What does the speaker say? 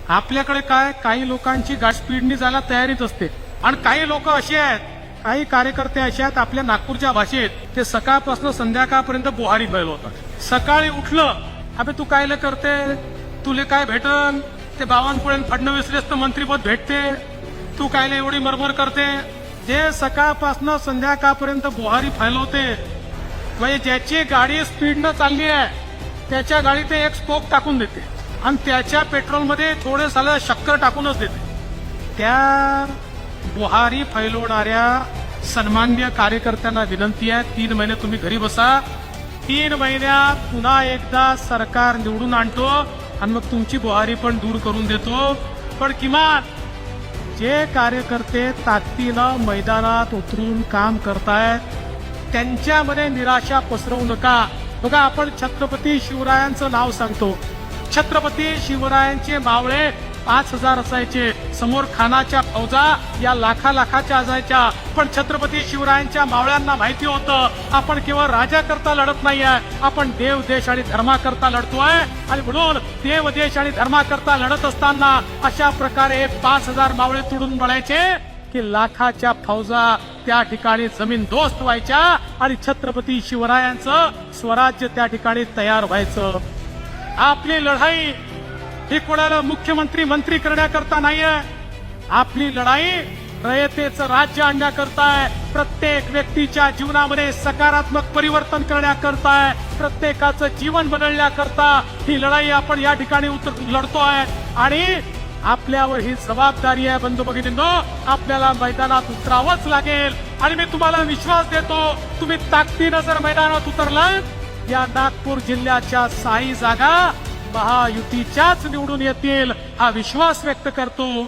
आपल्याकडे काय काही लोकांची गाडी स्पीडनी जायला तयारीच असते आणि काही लोक असे आहेत, काही कार्यकर्ते असे आहेत आपल्या नागपूरच्या भाषेत, ते सकाळपासून संध्याकाळपर्यंत बोहारी बैलवतात. सकाळी उठलं, अबे तू कायले करते, तुले काय भेटन, ते बावनकुळे फडणवीसलेच तर मंत्रीपद भेटते, तू कायले एवढी मरमर करते. जे सकाळपासून संध्याकाळपर्यंत बोहारी फैलवते, म्हणजे ज्याची गाडी स्पीडनं चालली आहे त्याच्या गाडीत एक स्पोक टाकून देते आणि त्याच्या पेट्रोलमध्ये थोडे साला शक्कर टाकूनच देते. त्या बोहारी फैलवणाऱ्या सन्माननीय कार्यकर्त्यांना विनंती आहे, 3 महिने तुम्ही घरी बसा. 3 महिन्यात पुन्हा एकदा सरकार निवडून आणतो आणि मग तुमची बोहारी पण दूर करून देतो. पण किमान जे कार्यकर्ते ताकदीनं मैदानात उतरून काम करतायत त्यांच्यामध्ये निराशा पसरवू नका. बघा, आपण छत्रपती शिवरायांचं नाव सांगतो. छत्रपती शिवरायांचे मावळे 5,000 असायचे, समोर खानाच्या फौजा या लाखाच्या असायच्या. पण छत्रपती शिवरायांच्या मावळ्यांना माहिती होतं आपण केवळ राजा करता लढत नाहीये, आपण देव देश आणि धर्माकरता लढतोय. आणि म्हणून देव देश आणि धर्माकरता लढत असताना अशा प्रकारे 5,000 मावळे तुडून पडायचे की लाखाच्या फौजा त्या ठिकाणी जमीनदोस्त व्हायच्या आणि छत्रपती शिवरायांचं स्वराज्य त्या ठिकाणी तयार व्हायचं. आपली लढाई ही कोणाला मुख्यमंत्री मंत्री करण्याकरता नाहीये, आपली लढाई रयतेचं राज्य आणण्याकरता आहे, प्रत्येक व्यक्तीच्या जीवनामध्ये सकारात्मक परिवर्तन करण्याकरता आहे, प्रत्येकाचं जीवन बदलण्याकरता ही लढाई आपण या ठिकाणी लढतोय. आणि आपल्यावर ही जबाबदारी आहे बंधू भगिनींनो, आपल्याला मैदानात उतरावंच लागेल. आणि मी तुम्हाला विश्वास देतो, तुम्ही ताकदीनं जर मैदानात उतरलात, या नागपूर जिल्ह्याच्या 6 जागा महायुतीच्याच निवडून येतील हा विश्वास व्यक्त करतो.